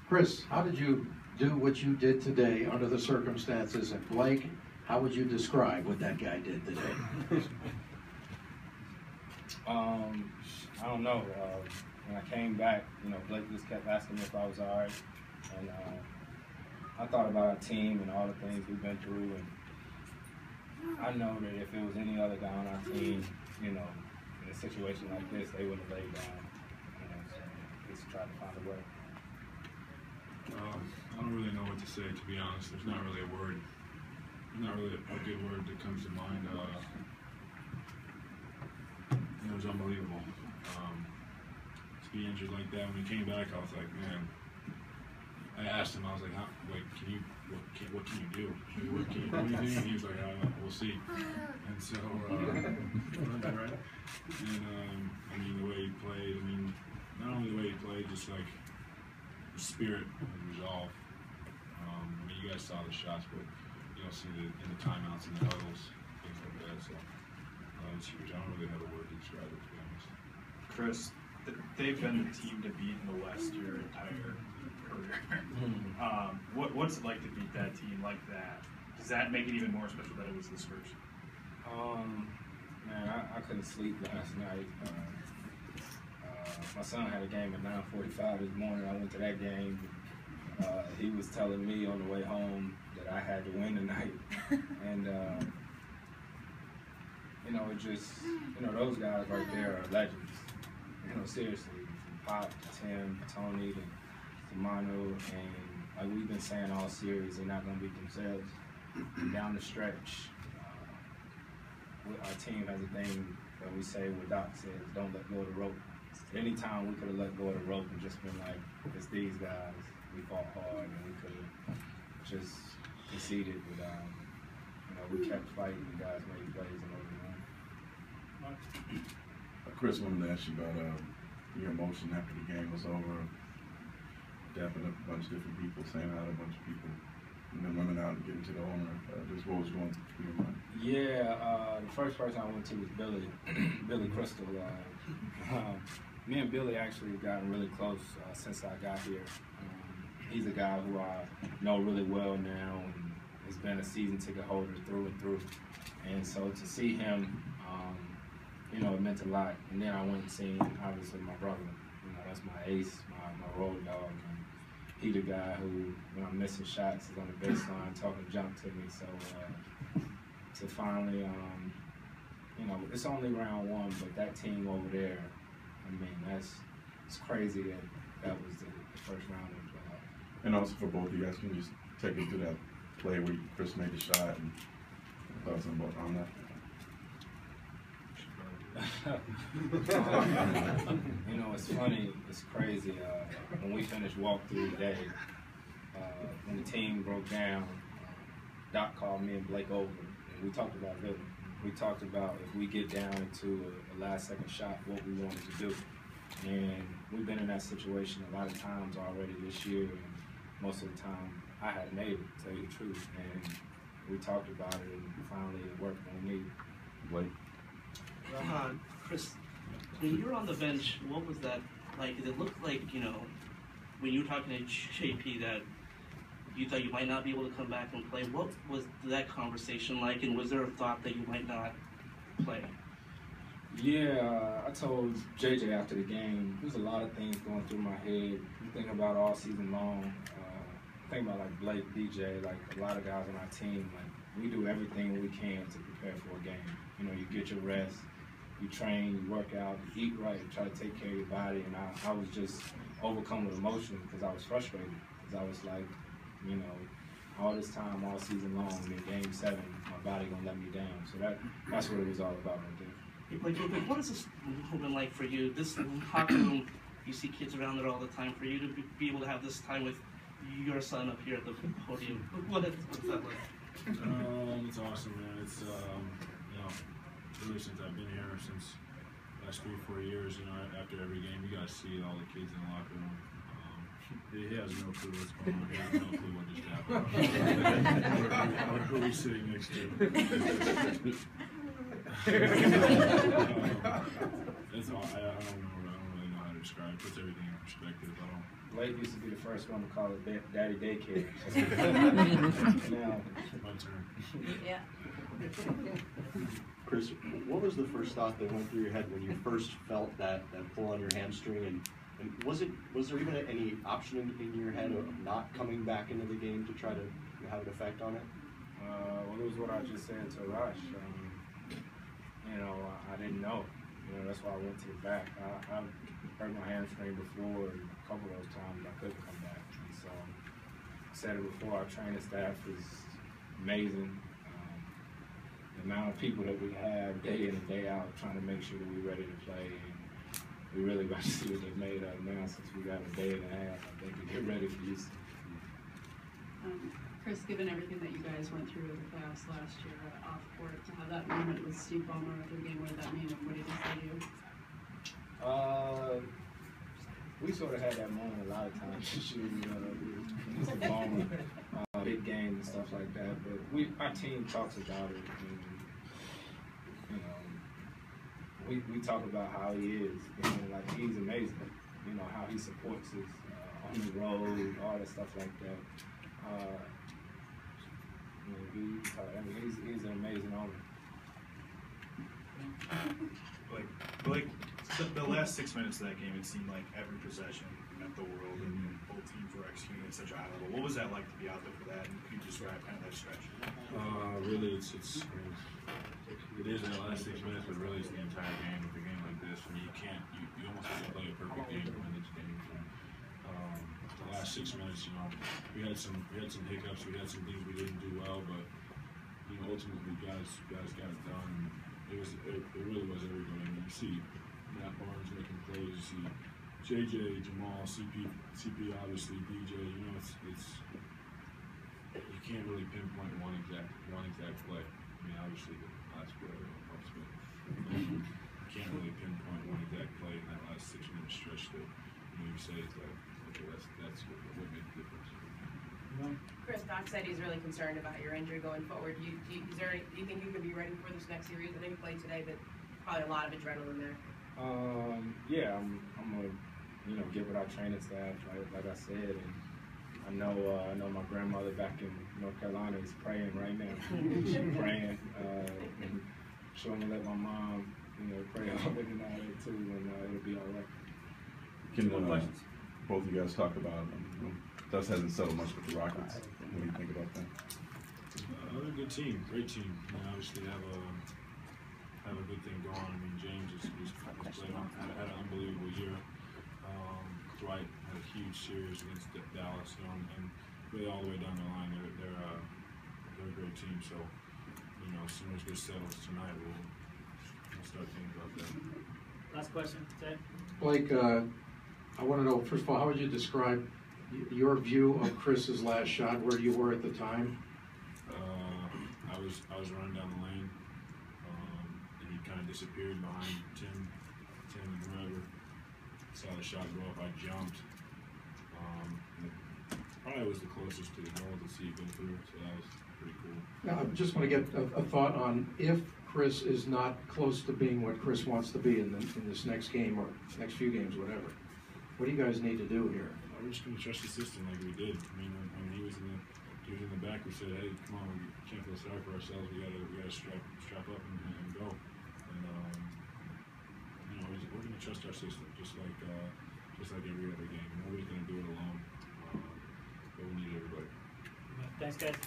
Chris, how did you do what you did today under the circumstances? And Blake, how would you describe what that guy did today? I don't know. When I came back, Blake just kept asking me if I was all right. And I thought about our team and all the things we've been through. And I know that if it was any other guy on our team, in a situation like this, they would have laid down. So just tried to find a way. I don't really know what to say, to be honest. There's not really a word. There's not really a good word that comes to mind. It was unbelievable. To be injured like that, when he came back, I was like, man. I asked him, I was like, what can you do? What can you do anything? And he was like, we'll see. And so, right? And the way he played, not only the way he played, just like the spirit and resolve. You guys saw the shots, but you don't see in the timeouts and the huddles, things like that. So it's huge. I don't really have a word to describe it, to be honest. Chris, they've been the team to beat in the West your entire career. What's it like to beat that team like that? Does that make it even more special that it was the Spurs? Man, I couldn't sleep last night. My son had a game at 9:45 this morning. I went to that game. He was telling me on the way home that I had to win tonight. And, it just, those guys right there are legends. Seriously, from Pop to Tim, Tony to Manu, and like we've been saying all series, they're not going to beat themselves. Down the stretch, our team has a thing that we say where Doc says, don't let go of the rope. Anytime we could have let go of the rope and just been like, it's these guys, we fought hard and we could have just conceded, but we kept fighting, the guys made plays and overall. Chris, wanted to ask you about your emotion after the game was over. Dapping up a bunch of different people, saying hi to a bunch of people, and then running out and getting to the owner. Just what was going through your mind? Yeah, the first person I went to was Billy Crystal. Me and Billy actually have gotten really close since I got here. He's a guy who I know really well now and has been a season ticket holder through and through. And so to see him, it meant a lot. And then I went and seen, obviously, my brother. That's my ace, my road dog. And he the guy who, when I'm missing shots, is on the baseline talking junk to me. So to finally, it's only round one, but that team over there, it's crazy that was the first round of the playoffs. And also for both of you guys, can you just take us through that play where Chris made the shot and thoughts on that? It's funny, it's crazy. When we finished walkthrough today, when the team broke down, Doc called me and Blake over, and we talked about it. We talked about if we get down into a last-second shot, what we wanted to do. And we've been in that situation a lot of times already this year, and most of the time I hadn't made it, to tell you the truth. And we talked about it, and finally it worked when we needed it. Blake? Chris, when you were on the bench, what was that like? Did it look like, when you were talking to JP that you thought you might not be able to come back and play? What was that conversation like, and was there a thought that you might not play? Yeah, I told JJ after the game, there's a lot of things going through my head. I'm thinking about all season long. Thinking about like Blake, DJ, like a lot of guys on our team. Like we do everything we can to prepare for a game. You get your rest, you train, you work out, you eat right, you try to take care of your body. And I was just overcome with emotion because I was frustrated. Because I was like, all this time, all season long, in Game 7, my body gonna let me down. So that's what it was all about right there. Hey, Blake, what is this been like for you? This hockey room, you see kids around there all the time. For you to be able to have this time with your son up here at the podium, what's that like? It's awesome, man. It's really since I've been here, since the last 3 or 4 years, after every game, you guys see all the kids in the locker room. He has no clue what's going on. He has no clue what just happened. Or who he's sitting next to. It's all, I don't really know how It puts everything in perspective. I don't. Blake used to be the first one to call it daddy daycare. Now, My turn. Yeah. Chris, what was the first thought that went through your head when you first felt that pull on your hamstring, and was there even any option in your head of not coming back into the game to try to have an effect on it? Well, it was what I just said to Rush. I didn't know. That's why I went to the back. I've hurt my hamstring before, and a couple of those times I couldn't come back. And so, I said it before, our training staff is amazing. The amount of people that we have day in and day out trying to make sure that we're ready to play. And we really got to see what they've made of now since we got a day and a half. I think we get ready for Houston. Chris, given everything that you guys went through in the playoffs last year off court, to have that moment with Steve Ballmer after the game, what did that mean, and what did he say to you? We sort of had that moment a lot of times shooting Mr. Ballmer, big games and stuff like that. But our team talks about it, and we talk about how he is. Like he's amazing. How he supports us on the road, all that stuff like that. He's an amazing owner. Like the last 6 minutes of that game, it seemed like every possession meant the world, and both teams were executing at such a high level. What was that like to be out there for that? And can you describe kind of that stretch? Really, it is in the last 6 minutes, but really it's the entire game. With a game like this, I mean, you almost have to play a perfect game to win this game. The last 6 minutes, we had some hiccups, we had some things we didn't do well, but ultimately guys got it done. It really was everybody. I mean, you see Matt Barnes making plays, you see JJ, Jamal, CP obviously, DJ. It's you can't really pinpoint one exact play. I mean, obviously the last play helps, but you can't really pinpoint one exact play in that last 6 minute stretch that you say it's like, okay, that's what made the difference. Chris, Doc said he's really concerned about your injury going forward. Do you think you could be ready for this next series? I know you played today, but probably a lot of adrenaline there. Yeah, I'm gonna get with our training staff, like I said, and I know my grandmother back in North Carolina is praying right now. She's praying, and so I'm gonna let my mom, pray all it and all that too, and it'll be all right. Can both of you guys talk about? Dust hasn't settled much with the Rockets. What do you think about that? They're a good team, great team. Obviously have a good thing going. I mean, James has played had an unbelievable year. Dwight had a huge series against Dallas, and really all the way down the line, they're a great team. So, as soon as this settles tonight, we'll start thinking about that. Last question, Ted. Blake, I want to know, first of all, how would you describe your view of Chris's last shot, where you were at the time? I was running down the lane, and he kind of disappeared behind Tim and whoever. Saw the shot go up, I jumped. Probably was the closest to the goal to see it go through, so that was pretty cool. Now, I just want to get a thought on if Chris is not close to being what Chris wants to be in this next game or next few games, whatever. What do you guys need to do here? We're just going to trust the system like we did. I mean, when he was in the back, we said, "Hey, come on, we can't feel sorry for ourselves. We gotta strap up and go." And we're going to trust our system, just like every other game. Nobody's going to do it alone, but we need everybody. Thanks, guys.